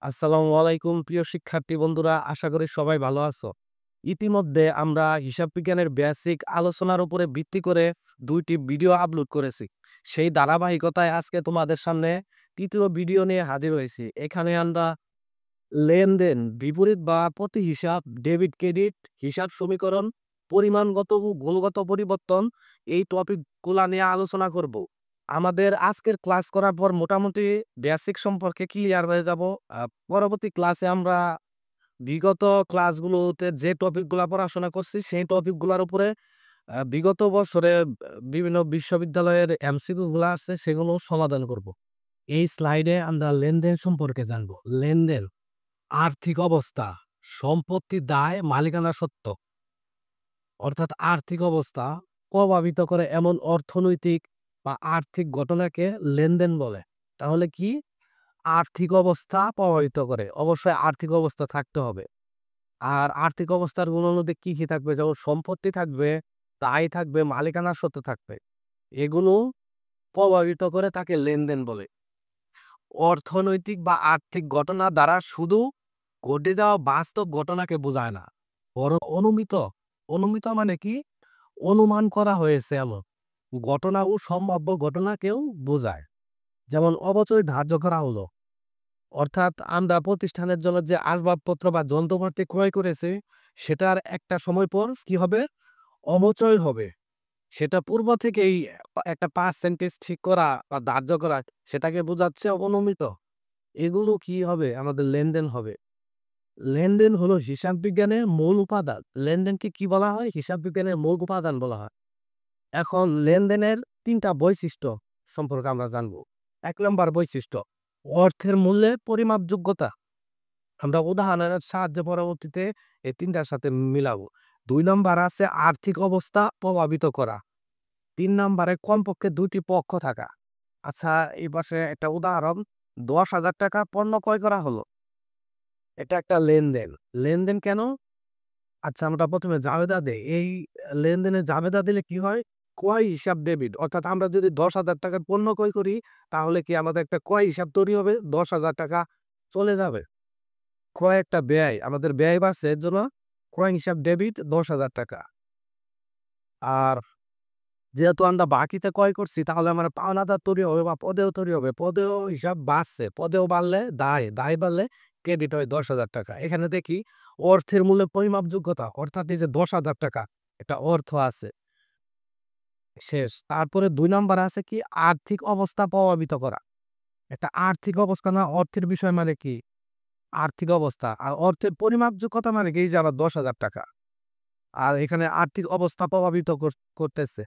আসসালামু আলাইকুম প্রিয় শিক্ষার্থী বন্ধুরা, আশা করি সবাই ভালো আছো। ইতিমধ্যে আমরা হিসাব বিজ্ঞানের বেসিক আলোচনার উপরে ভিত্তি করে ২টি ভিডিও আপলোড করেছি। সেই ধারাবাহিকতায় আজকে তোমাদের সামনে ৩য় ভিডিও নিয়ে হাজির হয়েছি। এখানে আমরা লেনদেন, বিপরীত বা প্রতি হিসাব, ডেবিট ক্রেডিট, হিসাব সমীকরণ, পরিমাণগত ও গুণগত পরিবর্তন এই টপিকগুলা নিয়ে আলোচনা করব। আমাদের আজকের ক্লাস করার পর মোটামুটি বেসিক সম্পর্কে ক্লিয়ার হয়ে যাব। পরবর্তী ক্লাসে আমরা বিগত ক্লাসগুলোতে যে টপিকগুলা পড়াশোনা করছি সেই টপিকগুলার উপরে বিগত বছরে বিভিন্ন বিশ্ববিদ্যালয়ের এমসিকিউ গুলা আছে সেগুলো সমাধান করব। এই স্লাইডে আমরা লেনদেন সম্পর্কে জানব। লেনদেন আর্থিক অবস্থা, সম্পত্তির দায়, মালিকানা সত্ত্ব অর্থাৎ আর্থিক অবস্থা প্রভাবিত করে এমন অর্থনৈতিক বা আর্থিক ঘটনাকে লেনদেন বলে। তাহলে কি আর্থিক অবস্থা প্রভাবিত করে? অবশ্যই আর্থিক অবস্থা থাকতে হবে। আর আর্থিক অবস্থার গুণের মধ্যে কি, কি থাকবে? যেমন সম্পত্তি থাকবে, দায় থাকবে, মালিকানা সত্ত্ব থাকবে। এগুলো প্রভাবিত করে তাকে লেনদেন বলে। অর্থনৈতিক বা আর্থিক ঘটনা দ্বারা শুধু ঘটে যাওয়া বাস্তব ঘটনাকে বোঝায় না, বরং অনুমিত মানে কি অনুমান করা হয়েছে এমন ঘটনা ও সম্ভাব্য ঘটনাকেও বোঝায়। যেমন অবচয় ধার্য করা হলো, অর্থাৎ আমরা প্রতিষ্ঠানের জন্য যে আসবাবপত্র বা যন্ত্রপাতি ক্রয় করেছে সেটার একটা সময় পর কি হবে, অবচয় হবে। সেটা পূর্ব থেকেই একটা পার্সেন্টেজ ঠিক করা বা ধার্য করা, সেটাকে বোঝাচ্ছে অনুমিত। এগুলো কি হবে, আমাদের লেনদেন হবে। লেনদেন হলো হিসাব বিজ্ঞানের মূল উপাদান। লেনদেনকে কি বলা হয়? হিসাব বিজ্ঞানের মূল উপাদান বলা হয়। এখন লেনদেনের ৩টা বৈশিষ্ট্য সম্পর্কে আমরা জানবো। ১ নম্বর বৈশিষ্ট্য, অর্থের মূল্যে পরিমাপযোগ্যতা। আমরা উদাহরণের সাহায্যে পরবর্তীতে এই ৩টার সাথে মিলাবো। ২ নম্বর আছে আর্থিক অবস্থা প্রভাবিত করা। ৩ নম্বরে কমপক্ষে ২ টি পক্ষ থাকা। আচ্ছা, এই পাশে একটা উদাহরণ, ৳১০,০০০ পণ্য ক্রয় করা হলো। এটা একটা লেনদেন। লেনদেন কেন? আচ্ছা, আমরা ১ম এ জাবেদা দেই। এই লেনদেনে জাবেদা দিলে কি হয়? ক্রয় হিসাব ডেবিট। অর্থাৎ আমরা যদি ৳১০,০০০ পণ্য ক্রয় করি তাহলে কি আমাদের একটা ক্রয় হিসাব তৈরি হবে, ৳১০,০০০ চলে যাবে। ক্রয় একটা ব্যয়, আমাদের ব্যয় বাড়ছে, এর জন্য ক্রয় হিসাব ডেবিট ৳১০,০০০। আর যেহেতু আমরা বাকিতে ক্রয় করছি তাহলে আমার পাওনাদার তৈরি হবে বা পদেয় তৈরি হবে। পদেয় হিসাব বাড়ছে। পদেয় বাড়লে দায়, দায় বাড়লে ক্রেডিট হয় ৳১০,০০০। এখানে দেখি অর্থের মূল্যে পরিমাপযোগ্যতা, অর্থাৎ এই যে ৳১০,০০০ এটা অর্থ আছে। শেষ। তারপরে ২ নাম্বারে আছে কি আর্থিক অবস্থা প্রভাবিত করা। এটা আর্থিক অবস্থা না, অর্থের বিষয় মানে কি? আর্থিক অবস্থা। আর অর্থের পরিমাপযোগ্যতা মানে কি? এই যে আবার ৳১০,০০০। আর এখানে আর্থিক অবস্থা প্রভাবিত করতেছে।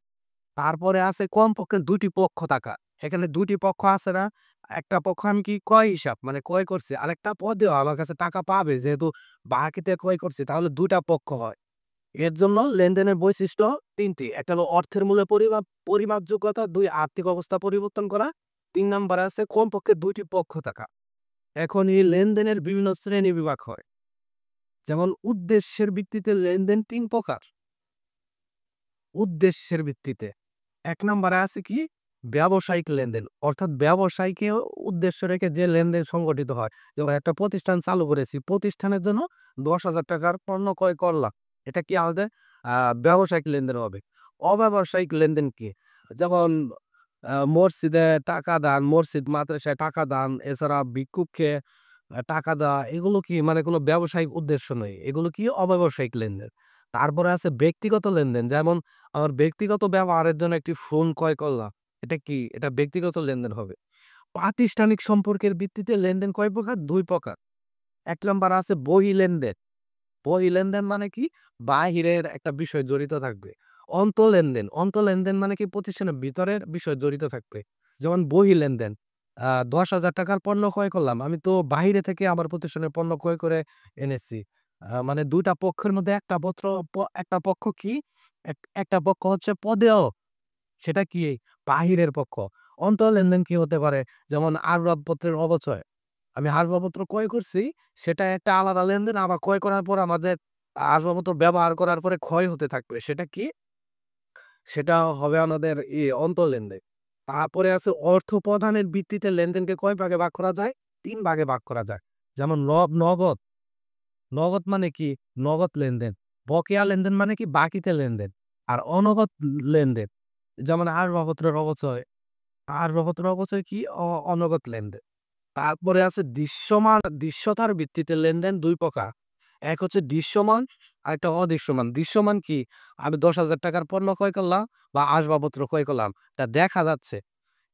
তারপরে আছে কমপক্ষে ২ টি পক্ষ থাকা। এখানে ২ টি পক্ষ আছে না? একটা পক্ষ আমি কি ক্রয় হিসাব মানে ক্রয় করছি। আরেকটা পদেও আমার কাছে টাকা পাবে, যেহেতু বাকিতে ক্রয় করছি তাহলে ২ টা পক্ষ হয়। এর জন্য লেনদেনের বৈশিষ্ট্য ৩ টি। একটা হলো অর্থের মূল্যে পরিমাপযোগ্যতা, ২ আর্থিক অবস্থা পরিবর্তন করা, ৩ নাম্বারে আছে কমপক্ষে ২ টি পক্ষ থাকা। এখন এই লেনদেনের বিভিন্ন শ্রেণী বিভাগ হয়। যেমন উদ্দেশ্যের ভিত্তিতে লেনদেন ৩ প্রকার। উদ্দেশ্যের ভিত্তিতে ১ নম্বরে আছে কি ব্যবসায়িক লেনদেন, অর্থাৎ ব্যবসায়ীকে উদ্দেশ্য রেখে যে লেনদেন সংগঠিত হয়। যেমন একটা প্রতিষ্ঠান চালু করেছি, প্রতিষ্ঠানের জন্য ৳১০,০০০ পণ্য ক্রয় করলাম। এটা কি আমাদের ব্যবসায়িক লেনদেন হবে। অব্যবসায়িক লেনদেন কি? যেমন মসজিদে টাকা দান, মসজিদ মাদ্রাসায় টাকা দান, এছাড়া ভিক্ষুককে টাকা দেওয়া, এগুলো কি মানে কোনো ব্যবসায়িক উদ্দেশ্য নেই। এগুলো কি অব্যবসায়িক লেনদেন। তারপরে আছে ব্যক্তিগত লেনদেন। যেমন আমার ব্যক্তিগত ব্যবহারের জন্য একটি ফোন ক্রয় করলাম। এটা কি? এটা ব্যক্তিগত লেনদেন হবে। প্রাতিষ্ঠানিক সম্পর্কের ভিত্তিতে লেনদেন কয় প্রকার? ২ প্রকার। ১ নম্বর আছে বহি লেনদেন। বহি লেনদেন মানে কি? বাহিরের একটা বিষয় জড়িত থাকবে। অন্ত লেনদেন মানে কি? প্রতিষ্ঠানের ভিতরের বিষয় জড়িত থাকবে। যেমন বহি লেনদেন। ৳১০,০০০ পণ্য ক্রয় করলাম। আমি তো বাহিরে থেকে আমার প্রতিষ্ঠানের পণ্য ক্রয় করে এনেছি। মানে ২ টা পক্ষের মধ্যে একটা পক্ষ কি? একটা পক্ষ হচ্ছে পদেয়। সেটা কি? বাহিরের পক্ষ। লেনদেন কি হতে পারে? যেমন আসবাবপত্রের অবচয়। আমি আসবাবপত্র ক্রয় করছি, সেটা একটা আলাদা লেনদেন। আবার ক্রয় করার পর আমাদের আসবাবপত্র ব্যবহার করার পরে ক্ষয় হতে থাকবে। সেটা কি? সেটা হবে আমাদের অন্তর্লেনদেন। তারপরে আছে অর্থ প্রদানের ভিত্তিতে লেনদেনকে কয় ভাগে ভাগ করা যায়? ৩ ভাগে ভাগ করা যায়। যেমন নগদ, নগদ মানে কি? নগদ লেনদেন। বকেয়া লেনদেন মানে কি? বাকিতে লেনদেন। আর অনগদ লেনদেন যেমন আসবাবপত্র কি? অনগদ লেনদেন। তারপরে আছে দৃশ্যতার ভিত্তিতে লেনদেন ২ প্রকার। এক হচ্ছে দৃশ্যমান, আরেকটা অদৃশ্যমান। দৃশ্যমান কি? আমি ৳১০,০০০ র পণ্য ক্রয় করলাম বা আসবাবপত্র ক্রয় করলাম। তা দেখা যাচ্ছে।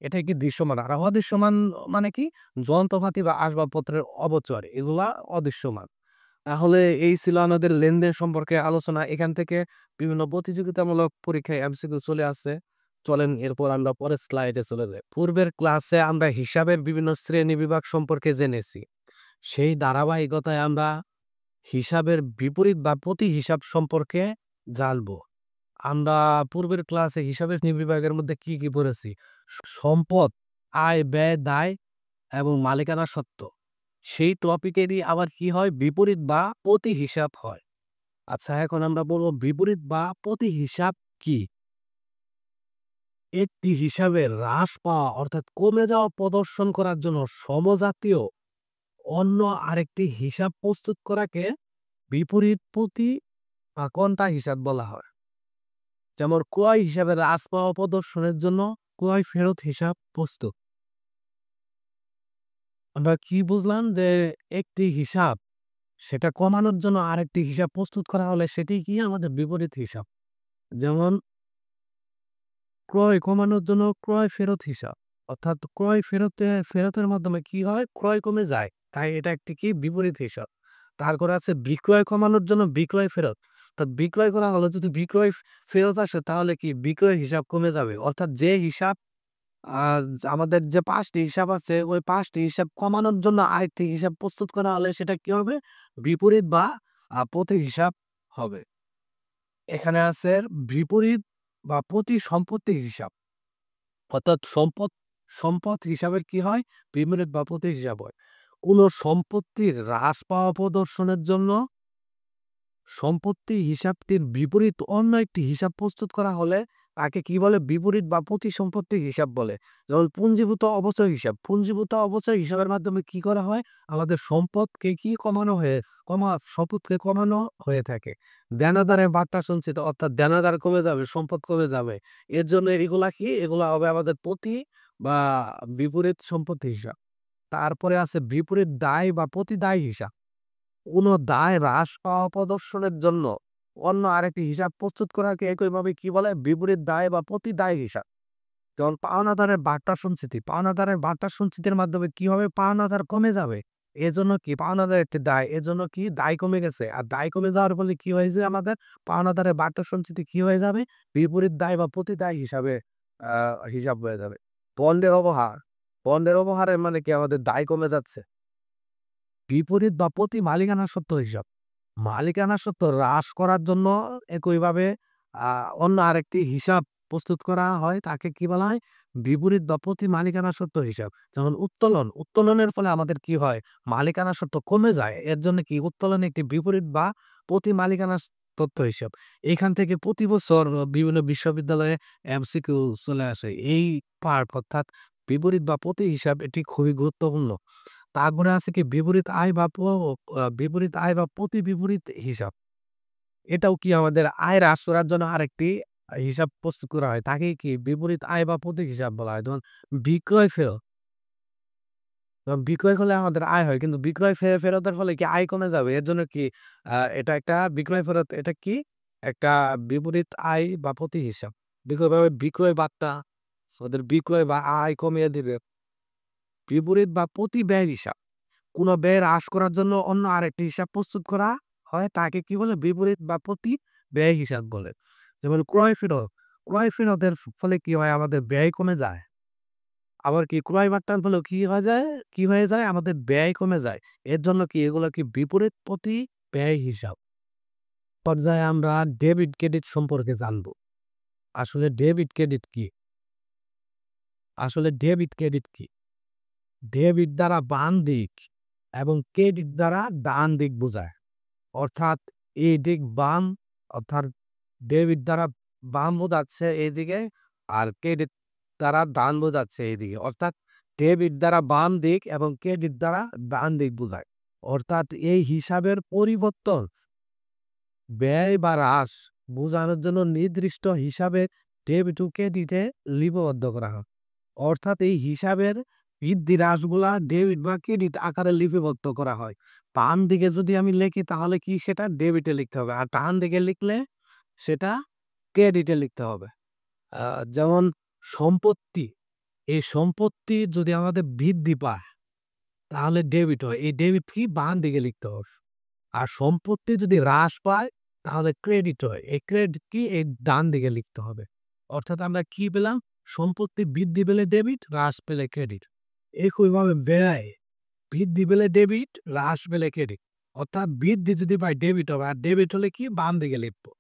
এটাই কি দৃশ্যমান। আর অদৃশ্যমান মানে কি? যন্ত্রপাতি বা আসবাবপত্রের অবচয়। এগুলা অদৃশ্যমান। তাহলে এই ছিল আমাদের লেনদেন সম্পর্কে আলোচনা। এখান থেকে বিভিন্ন প্রতিযোগিতামূলক পরীক্ষায় এমসিকিউ চলে আসে। চলেন এরপর আমরা পরের স্লাইডে চলে যাই। পূর্বের ক্লাসে আমরা হিসাবের বিভিন্ন শ্রেণীবিভাগ সম্পর্কে জেনেছি। সেই ধারাবাহিকতায় আমরা হিসাবের বিপরীত বা প্রতিহিসাব সম্পর্কে জানবো। আমরা পূর্বের ক্লাসে হিসাবের শ্রেণীবিভাগের মধ্যে কি পড়েছি? সম্পদ, আয়, ব্যয়, দায় এবং মালিকানা সত্ত্ব। সেই টপিকেরই আবার কি হয়? বিপরীত বা প্রতিহিসাব হয়। আচ্ছা, এখন আমরা বলব বিপরীত বা প্রতিহিসাব কি? একটি হিসাবের হ্রাস পাওয়া অর্থাৎ কমে যাওয়া প্রদর্শন করার জন্য সমজাতীয় অন্য আরেকটি হিসাব প্রস্তুত করাকে বিপরীত প্রতি বা কন্টা হিসাব বলা হয়। যেমন ক্রয় হিসাবের হ্রাস পাওয়া প্রদর্শনের জন্য ক্রয় ফেরত হিসাব প্রস্তুত। আমরা কি বুঝলাম? যে একটি হিসাব সেটা কমানোর জন্য আরেকটি হিসাব প্রস্তুত করা হলে সেটি কি? আমাদের বিপরীত হিসাব। যেমন ক্রয় কমানোর জন্য ক্রয় ফেরত হিসাব। অর্থাৎ ফেরতের মাধ্যমে কি হয়? ক্রয় কমে যায়। তাই এটা একটি কি? বিপরীত হিসাব। তারপরে আছে বিক্রয় কমানোর জন্য বিক্রয় ফেরত। অর্থাৎ বিক্রয় করা হলে যদি বিক্রয় ফেরত আসে তাহলে কি? বিক্রয় হিসাব কমে যাবে। অর্থাৎ যে হিসাব আ আমাদের যে ৫ টি হিসাব আছে ওই ৫ টি হিসাব কমানোর জন্য আরেকটি হিসাব প্রস্তুত করা হলে সেটা কি হবে? বিপরীত বা প্রতিহিসাব হবে। এখানে আছে বিপরীত বা প্রতিসম্পত্তি হিসাব। অর্থাৎ সম্পদ হিসাবের কি হয়? বিপরীত বা প্রতিহিসাব হয়। কোন সম্পত্তির হ্রাস পাওয়া প্রদর্শনের জন্য সম্পত্তি হিসাবটির বিপরীত অন্য একটি হিসাব প্রস্তুত করা হলে তাকে কি বলে? বিপরীত বা প্রতিসম্পত্তি হিসাব বলে। যেমন পুঞ্জীভূত অবচয় হিসাব। পুঞ্জীভূত অবচয় হিসাবের মাধ্যমে কি করা হয়? আমাদের সম্পদকে কি সম্পদকে কমানো হয়ে থাকে। দেনাদারের বাট্টা সঞ্চিত অর্থাৎ দেনাদার কমে যাবে, সম্পদ কমে যাবে। এর জন্য এগুলা কি? এগুলা হবে আমাদের বা বিপরীত সম্পত্তি হিসাব। তারপরে আছে বিপরীত দায় বা প্রতিদায় হিসাব। কোন দায় হ্রাস পাওয়া প্রদর্শনের জন্য অন্য আরেকটি হিসাব প্রস্তুত করাকে একইভাবে কি বলে? বিপরীত দায় বা প্রতিদায় হিসাব। যেমন পাওনাদারের বার্তা সঞ্চিতি। পাওনাদারের বার্তা সঞ্চিতির মাধ্যমে কি হবে? পাওনাদার কমে যাবে। এজন্য কি? পাওনাদারের একটি দায়। এজন্য কি? দায় কমে গেছে। আর দায় কমে যাওয়ার ফলে কি হয়েছে আমাদের? পাওনাদারের বার্তা সঞ্চিতি কি হয়ে যাবে? বিপরীত দায় বা প্রতিদায় হিসাবে আ হিসাব হয়ে যাবে। বন্ডের অবহার। বন্ডের অবহারের মানে কি? আমাদের দায় কমে যাচ্ছে। বিপরীত বা প্রতি মালিকানা সত্ত্ব হিসাব। মালিকানা সত্ত্ব হ্রাস করার জন্য একইভাবে আ অন্য আরেকটি হিসাব প্রস্তুত করা হয়। তাকে কি বলা হয়? বিপরীত বা প্রতি মালিকানা সত্ত্ব হিসাব। যেমন উত্তোলন। উত্তোলনের ফলে আমাদের কি হয়? মালিকানা সত্ত্ব কমে যায়। এর জন্য কি? উত্তোলন একটি বিপরীত বা প্রতি মালিকানা তথ্য হিসাব। এখান থেকে প্রতি বছর বিভিন্ন বিশ্ববিদ্যালয়ে এমসিকিউ চলে আসে। এই পার্ট অর্থাৎ বিপরীত বা প্রতি হিসাব এটি খুবই গুরুত্বপূর্ণ। তারপরে আছে কি বিপরীত আয় বা প্রতি বিপরীত হিসাব। এটাও কি আমাদের আয় হ্রাস করার জন্য আরেকটি হিসাব প্রস্তুত করা হয়। তাকেই কি বিপরীত আয় বা প্রতীক হিসাব বলা হয়। ধরুন বিক্রয় ফেরত। বিক্রয় করলে আমাদের আয় হয়। কিন্তু বিক্রয় ফেরতের ফলে কি আয় কমে যাবে। এর জন্য কি এটা একটা বিক্রয় ফেরত এটা কি? একটা বিপরীত আয় বা প্রতীক হিসাব। বিক্রয় বার্তা ওদের বিক্রয় বা আয় কমিয়ে দিবে। বিপরীত বা প্রতি ব্যয়ের হিসাব। কোন ব্যয় হ্রাস করার জন্য অন্য আরেকটি হিসাব প্রস্তুত করা হয় তাকে কি বলে? বিপরীত বা প্রতি ব্যয় হিসাব বলে। যেমন ক্রয় ফেরত। ক্রয় ফেরতের ফলে কি হয়? আমাদের ব্যয় কমে যায়। আবার কি ক্রয় বার্তার ফলেও কি হয়ে যায়? আমাদের ব্যয় কমে যায়। এর জন্য কি এগুলো কি বিপরীত প্রতি ব্যয় হিসাব। পর্যায়ে আমরা ডেবিট ক্রেডিট সম্পর্কে জানব। আসলে ডেবিট ক্রেডিট কি? আসলে ডেবিট ক্রেডিট কি? ডেবিট দ্বারা বাম দিক এবং ক্রেডিট দ্বারা ডান দিক বোঝায়। অর্থাৎ এই দিক বাম অর্থাৎ ডেবিট দ্বারা বাম বোঝাচ্ছে এইদিকে আর ক্রেডিট দ্বারা ডান বোঝাচ্ছে এইদিকে। অর্থাৎ ডেবিট দ্বারা বাম দিক এবং ক্রেডিট দ্বারা ডান দিক বোঝায়। অর্থাৎ এই হিসাবের পরিবর্তন ব্যয় বা হ্রাস বোঝানোর জন্য নির্দিষ্ট হিসাবে ডেবিট ও ক্রেডিটে লিপিবদ্ধ করা হয়। অর্থাৎ এই হিসাবের বৃদ্ধি হ্রাসগুলা ডেবিট বা ক্রেডিট আকারে লিপিবদ্ধ করা হয়। বাম দিকে যদি আমি লিখি তাহলে কি সেটা ডেবিটে লিখতে হবে, আর ডান দিকে লিখলে সেটা ক্রেডিটে লিখতে হবে। যেমন সম্পত্তি, এই সম্পত্তি যদি আমাদের বৃদ্ধি পায় তাহলে ডেবিট হয়, এই ডেবিট কি বাম দিকে লিখতে হবে। আর সম্পত্তি যদি হ্রাস পায় তাহলে ক্রেডিট হয়, এই ক্রেডিট কি এই ডান দিকে লিখতে হবে। অর্থাৎ আমরা কি পেলাম, সম্পত্তি বৃদ্ধি পেলে ডেবিট, হ্রাস পেলে ক্রেডিট। একইভাবে ব্যয় বৃদ্ধি পেলে ডেবিট, হ্রাস পেলে ক্রেডিট। অর্থাৎ বৃদ্ধি যদি পাই ডেবিট হবে, আর ডেবিট হলে কি বাম দিকে লিখবো।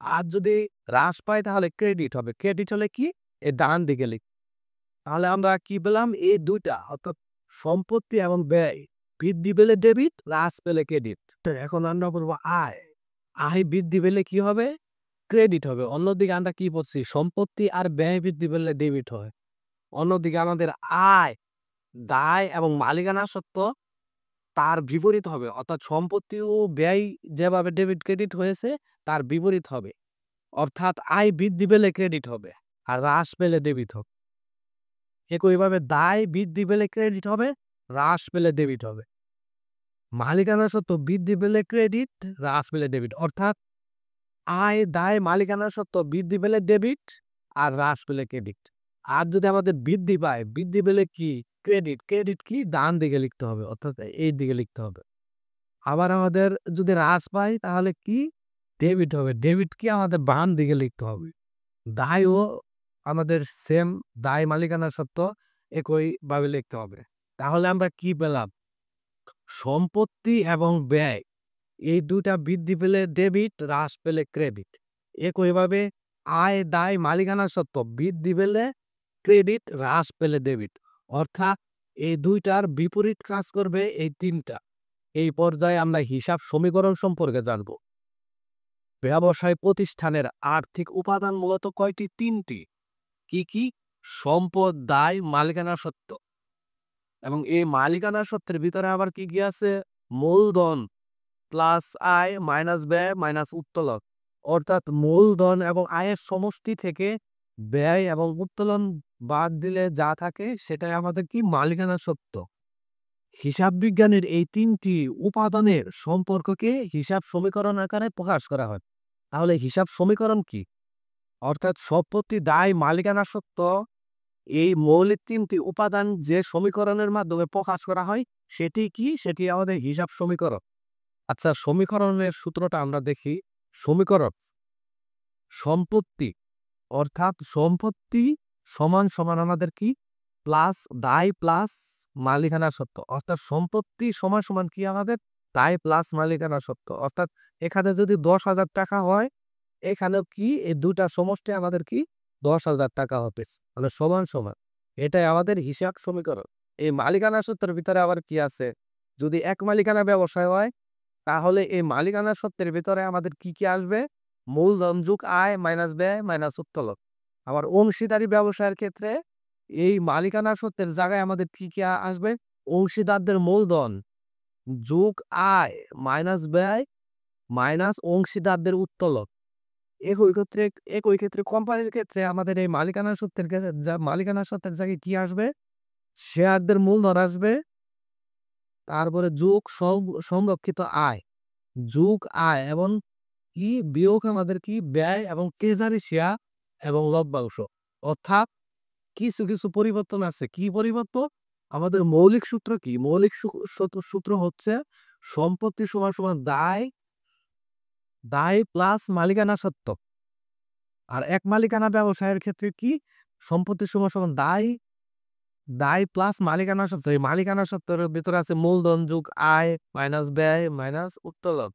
আর যদি হ্রাস পাই তাহলে ক্রেডিট হবে, ক্রেডিট হলে কি এ ডান দিকে লিখব। তাহলে আমরা কি পেলাম, এই দুইটা অর্থাৎ সম্পত্তি এবং ব্যয় বৃদ্ধি পেলে ডেবিট, হ্রাস পেলে ক্রেডিট। এখন আমরা বলবো আয়, আয় বৃদ্ধি পেলে কি হবে, ক্রেডিট হবে। অন্যদিকে আমরা কি বলছি, সম্পত্তি আর ব্যয় বৃদ্ধি পেলে ডেবিট হয়। অন্যদিকে আমাদের আয়, দায় এবং মালিকানা সত্ত্ব তার বিপরীত হবে, অর্থাৎ সম্পত্তি ও ব্যয় যেভাবে ডেবিট ক্রেডিট হয়েছে তার বিপরীত হবে। অর্থাৎ আয় বৃদ্ধি পেলে ক্রেডিট হবে আর হ্রাস পেলে ডেবিট হবে। একইভাবে দায় বৃদ্ধি পেলে ক্রেডিট হবে, হ্রাস পেলে ডেবিট হবে। মালিকানা সত্ত্ব বৃদ্ধি পেলে ক্রেডিট, হ্রাস পেলে ডেবিট। অর্থাৎ আয়, দায়, মালিকানা সত্ত্ব বৃদ্ধি পেলে ডেবিট আর হ্রাস পেলে ক্রেডিট। আর যদি আমাদের বৃদ্ধি পায়, বৃদ্ধি পেলে কি ক্রেডিট, ক্রেডিট কি ডান দিকে লিখতে হবে, অর্থাৎ এই দিকে লিখতে হবে। আবার আমাদের যদি হ্রাস পাই তাহলে কি ডেবিট হবে, ডেবিট কি আমাদের বাম দিকে লিখতে হবে। দায়ও আমাদের সেম, দায় মালিকানা সত্ত্ব একইভাবে লিখতে হবে। তাহলে আমরা কি পেলাম, সম্পত্তি এবং ব্যয় এই দুটা বৃদ্ধি পেলে ডেবিট, হ্রাস পেলে ক্রেডিট। একইভাবে আয়, দায়, মালিকানা সত্ত্ব বৃদ্ধি পেলে ক্রেডিট, হ্রাস পেলে ডেবিট। অর্থাৎ এই দুইটার বিপরীত কাজ করবে এই তিনটা। এই পর্যায়ে আমরা হিসাব সমীকরণ সম্পর্কে জানব। ব্যবসায় প্রতিষ্ঠানের আর্থিক উপাদান মূলত কয়টি, তিনটি। কি কি, সম্পদ, দায়, মালিকানা সত্ত্ব। এবং এই মালিকানা সত্ত্বের ভিতরে আবার কি কি আছে, মূলধন প্লাস আয় মাইনাস ব্যয় মাইনাস উত্তোলন। অর্থাৎ মূলধন এবং আয়ের সমষ্টি থেকে ব্যয় এবং উত্তোলন বাদ দিলে যা থাকে সেটাই আমাদের কি মালিকানা সত্ত্ব। হিসাব বিজ্ঞানের এই তিনটি উপাদানের সম্পর্ককে হিসাব সমীকরণ আকারে প্রকাশ করা হয়। তাহলে হিসাব সমীকরণ কি, অর্থাৎ সম্পত্তি, দায়, মালিকানা সত্ত্ব এই মৌলিক তিনটি উপাদান যে সমীকরণের মাধ্যমে প্রকাশ করা হয় সেটি কি, সেটি আমাদের হিসাব সমীকরণ। আচ্ছা, সমীকরণের সূত্রটা আমরা দেখি। সমীকরণ, সম্পত্তি অর্থাৎ সম্পত্তি সমান সমান আমাদের কি প্লাস দায় প্লাস মালিকানা সত্ত্ব। অর্থাৎ সম্পত্তি সমান সমান কি আমাদের দায় প্লাস মালিকানা সত্ত্ব। অর্থাৎ এখানে যদি 10,000 টাকা হয়, এখানেও কি এই দুটা সমষ্টি আমাদের কি 10,000 টাকা হবে, তাহলে সমান সমান। এটাই আমাদের হিসাব সমীকরণ। এই মালিকানা সত্ত্বের ভিতরে আবার কি আছে, যদি এক মালিকানা ব্যবসায় হয় তাহলে এই মালিকানা সত্ত্বের ভিতরে আমাদের কি কি আসবে, মূলধন যোগ আয় মাইনাস ব্যয় মাইনাস উত্তোলন। আবার অংশীদারি ব্যবসায়ের ক্ষেত্রে এই মালিকানা সত্ত্বের জায়গায় আমাদের কি কি আসবে, অংশীদারদের মূলধন যোগ আয় মাইনাস ব্যয় মাইনাস অংশীদারদের উত্তোলন। একই ক্ষেত্রে কোম্পানির ক্ষেত্রে আমাদের এই মালিকানা সত্ত্বের মালিকানা সত্ত্বের জায়গায় কি আসবে, শেয়ারদের মূলধন আসবে, তারপরে যোগ সংরক্ষিত আয়, যোগ আয় এবং কি বিয়োগ আমাদের কি ব্যয় এবং ট্রেজারি শেয়ার এবং লভ্যাংশ। অর্থাৎ কিছু কিছু পরিবর্তন আছে। কি পরিবর্তন, আমাদের মৌলিক সূত্র কি, মৌলিক সূত্র হচ্ছে সম্পত্তি সমান সমান দায়, দায় প্লাস মালিকানা সত্ত্ব। আর এক মালিকানা ব্যবসায়ের ক্ষেত্রে কি, সম্পত্তি সমান সমান দায়, দায় প্লাস মালিকানা সত্ত্ব। এই মালিকানা সত্ত্বের ভিতরে আছে মূলধন যোগ আয় মাইনাস ব্যয় মাইনাস উত্তোলন।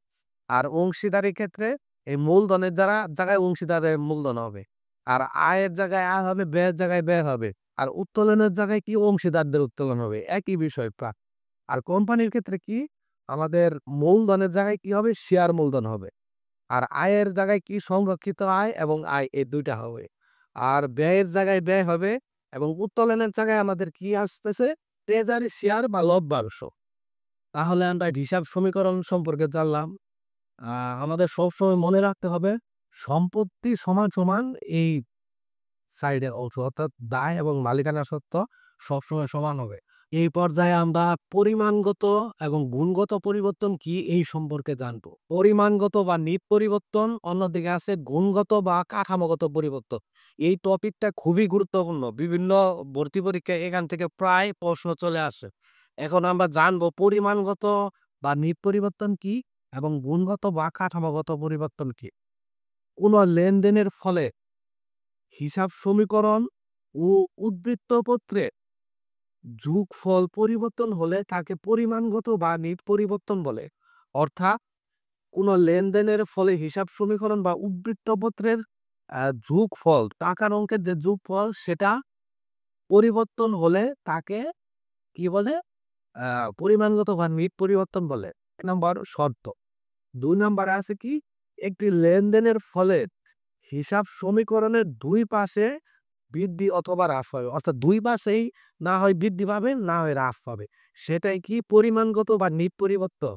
আর অংশীদারির ক্ষেত্রে এই মূলধনের জায়গায় অংশীদারের মূলধন হবে, আর আয়ের জায়গায় আয় হবে, ব্যয়ের জায়গায় ব্যয় হবে, আর উত্তোলনের জায়গায় কি অংশীদারদের উত্তোলন হবে, একই বিষয় প্রায়। আর কোম্পানির ক্ষেত্রে কি, আমাদের মূলধনের জায়গায় কি হবে, শেয়ার মূলধন হবে, আর আয়ের জায়গায় কি সংরক্ষিত আয় এবং আয়, এই দুইটা হবে। আর ব্যয়ের জায়গায় ব্যয় হবে এবং উত্তোলনের জায়গায় আমাদের কি আসতেছে, ট্রেজারি শেয়ার বা লভ্যাংশ। তাহলে আমরা হিসাব সমীকরণ সম্পর্কে জানলাম। আমাদের সবসময় মনে রাখতে হবে সম্পত্তি সমান সমান এই সাইডের অংশ অর্থাৎ দায় এবং মালিকানা সত্ত্ব সবসময় সমান হবে। এই পর্যায়ে আমরা পরিমাণগত এবং গুণগত পরিবর্তন কি এই সম্পর্কে জানবো। পরিমাণগত বা নিট পরিবর্তন, অন্যদিকে আছে গুণগত বা কাঠামোগত পরিবর্তন। এই টপিকটা খুবই গুরুত্বপূর্ণ। বিভিন্ন ভর্তি পরীক্ষায় এখান থেকে প্রায় প্রশ্ন চলে আসে। এখন আমরা জানবো পরিমাণগত বা নিট পরিবর্তন কি এবং গুণগত বা কাঠামোগত পরিবর্তন কি। কোনো লেনদেনের ফলে হিসাব সমীকরণ ও উদ্ধৃতপত্রে যোগফল পরিবর্তন হলে তাকে পরিমাণগত বা নিট পরিবর্তন বলে। অর্থাৎ কোনো লেনদেনের ফলে হিসাব সমীকরণ বা উদ্ধৃতপত্রের যোগফল, টাকার অঙ্কের যে যোগফল সেটা পরিবর্তন হলে তাকে কি বলে? পরিমাণগত বা নিট পরিবর্তন বলে। ১ নম্বর শর্ত। ২ নম্বরে আছে কি? একটি লেনদেনের ফলে হিসাব সমীকরণের ২ পাশে বৃদ্ধি অথবা হ্রাস পাবে। অর্থাৎ ২ পাশেই না হয় বৃদ্ধি পাবে, না হয় হ্রাস পাবে। সেটাই কি পরিমাণগত বা নিট পরিবর্তন।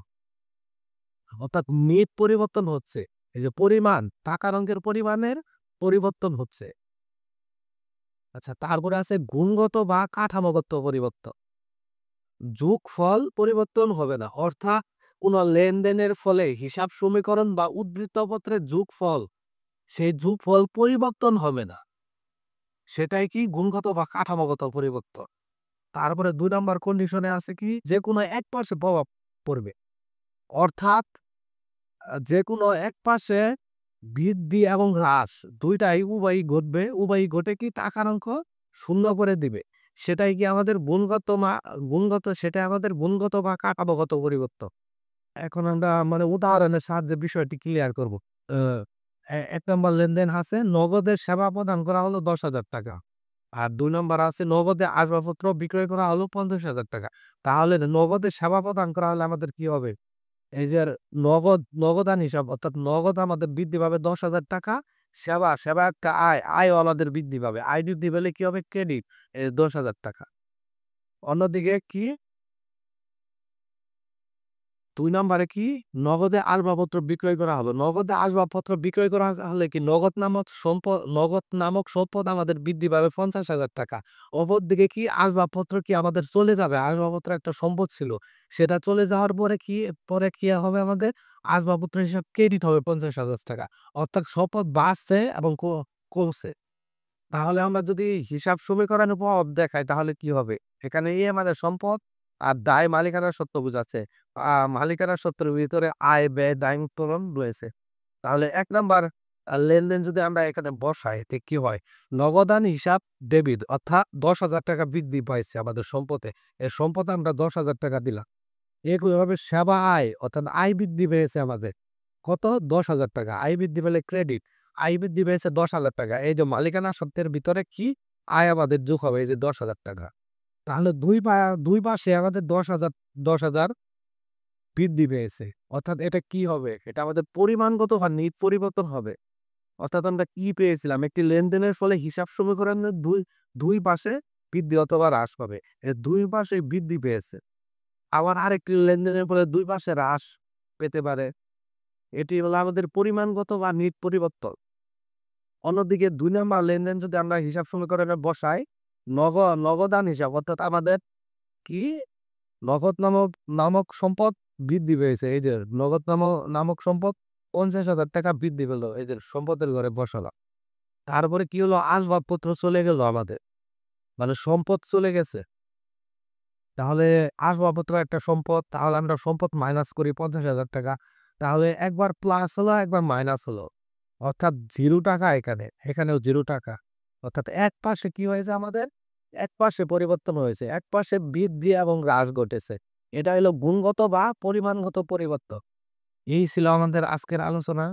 অর্থাৎ নিট পরিবর্তন হচ্ছে। এই যে পরিমাণ, টাকার অঙ্কের পরিমাণের পরিবর্তন হচ্ছে। আচ্ছা, তারপরে আছে গুণগত বা কাঠামোগত পরিবর্তন। যোগফল পরিবর্তন হবে না। অর্থাৎ কোনো লেনদেনের ফলে হিসাব সমীকরণ বা উদ্ধৃতপত্রের যোগফল, সেই যোগফল পরিবর্তন হবে না। সেটাই কি গুণগত বা কাঠামোগত পরিবর্তন। তারপরে ২ নম্বর কন্ডিশনে আছে কি? যেকোনো এক পাশে প্রভাব পড়বে। অর্থাৎ যেকোনো এক পাশে বৃদ্ধি এবং হ্রাস ২ টাই উভয়ই ঘটবে। উভয়ই ঘটে কি টাকার অঙ্ক শূন্য করে দিবে। সেটাই কি আমাদের গুণগত, সেটাই আমাদের গুণগত বা কাঠামোগত পরিবর্তন। এখন আমরা মানে উদাহরণের সাহায্যে বিষয়টি ক্লিয়ার করব। আ ১ নম্বর লেনদেন আছে নগদের সেবা প্রদান করা হলো ৳১০,০০০। আর ২ নম্বর আছে নগদে আসবাবপত্র বিক্রয় করা হলো ৳৫০,০০০। তাহলে নগদে সেবা প্রদান করা হলে আমাদের কি হবে? এই যে নগদান হিসাব অর্থাৎ নগদ আমাদের বৃদ্ধি পাবে ৳১০,০০০। সেবা একটা আয়ও আমাদের বৃদ্ধি পাবে। আয় বৃদ্ধি পেলে কি হবে? ক্রেডিট ৳১০,০০০। অন্যদিকে কি ২ নম্বরে কি? নগদে আসবাবপত্র বিক্রয় করা হলো। নগদে আসবাবপত্র বিক্রয় করা হলে কি নগদ নামক সম্পদ আমাদের বৃদ্ধি পাবে ৳৫০,০০০। অপরদিকে কি আসবাবপত্র কি আমাদের চলে যাবে। আসবাবপত্র একটা সম্পদ ছিল। সেটা চলে যাওয়ার পরে কি হবে আমাদের? আসবাবপত্র হিসাব ক্রেডিট হবে ৳৫০,০০০। অর্থাৎ সম্পদ বাড়ছে এবং কমছে। তাহলে আমরা যদি হিসাব সমীকরণের প্রভাব দেখাই তাহলে কি হবে? এখানে আমাদের সম্পদ আর দায় মালিকানার সত্ত্ব বোঝাচ্ছে। মালিকানার সত্ত্বের ভিতরে আয়, ব্যয়, দায় উত্তোলন রয়েছে। তাহলে ১ নাম্বার লেনদেন যদি আমরা এখানে বসাই তে কি হয়? নগদান হিসাব ডেবিট অর্থাৎ ৳১০,০০০ বৃদ্ধি পাইছে আমাদের সম্পদে। এই সম্পদে আমরা ৳১০,০০০ দিলাম। একইভাবে সেবা আয় অর্থাৎ আয় বৃদ্ধি পেয়েছে আমাদের। কত? ৳১০,০০০। আয় বৃদ্ধি পেলে ক্রেডিট। আয় বৃদ্ধি পেয়েছে ৳১০,০০০। এই যে মালিকানা সত্ত্বের ভিতরে কি? আয় আমাদের যোগ হবে এই যে ৳১০,০০০। তাহলে ২ পাশে আমাদের ১০,০০০ বৃদ্ধি পেয়েছে। অর্থাৎ এটা কি হবে? এটা আমাদের পরিমাণগত বা নিট পরিবর্তন হবে। অর্থাৎ আমরা কি পেয়েছিলাম? একটি লেনদেনের ফলে হিসাব সমীকরণের ২ পাশে বৃদ্ধি অথবা হ্রাস পাবে। ২ পাশেই বৃদ্ধি পেয়েছে। আবার আরেকটি লেনদেনের ফলে ২ পাশে হ্রাস পেতে পারে। এটি হলো আমাদের পরিমাণগত বা নিট পরিবর্তন। অন্যদিকে ২ নাম্বার লেনদেন যদি আমরা হিসাব সমীকরণে বসাই, নগ নগদান হিসাব অর্থাৎ আমাদের কি? নগদ নামক সম্পদ বৃদ্ধি পেয়েছে। এই যে নগদ নামক সম্পদ ৳৫০,০০০ বৃদ্ধি পেল। এই যে সম্পদের ঘরে বসালাম। তারপরে কি হলো? আসবাবপত্র চলে গেল আমাদের। মানে সম্পদ চলে গেছে। তাহলে আসবাবপত্র একটা সম্পদ। তাহলে আমরা সম্পদ মাইনাস করি ৳৫০,০০০। তাহলে একবার প্লাস হলো, একবার মাইনাস হলো। অর্থাৎ ৳0 এখানে। এখানেও ৳0। অর্থাৎ এক পাশে কি হয়েছে আমাদের? এক পাশে পরিবর্তন হয়েছে। এক পাশে বৃদ্ধি এবং হ্রাস ঘটেছে। এটা হলো গুণগত বা পরিমাণগত পরিবর্তন। এই ছিল আমাদের আজকের আলোচনা।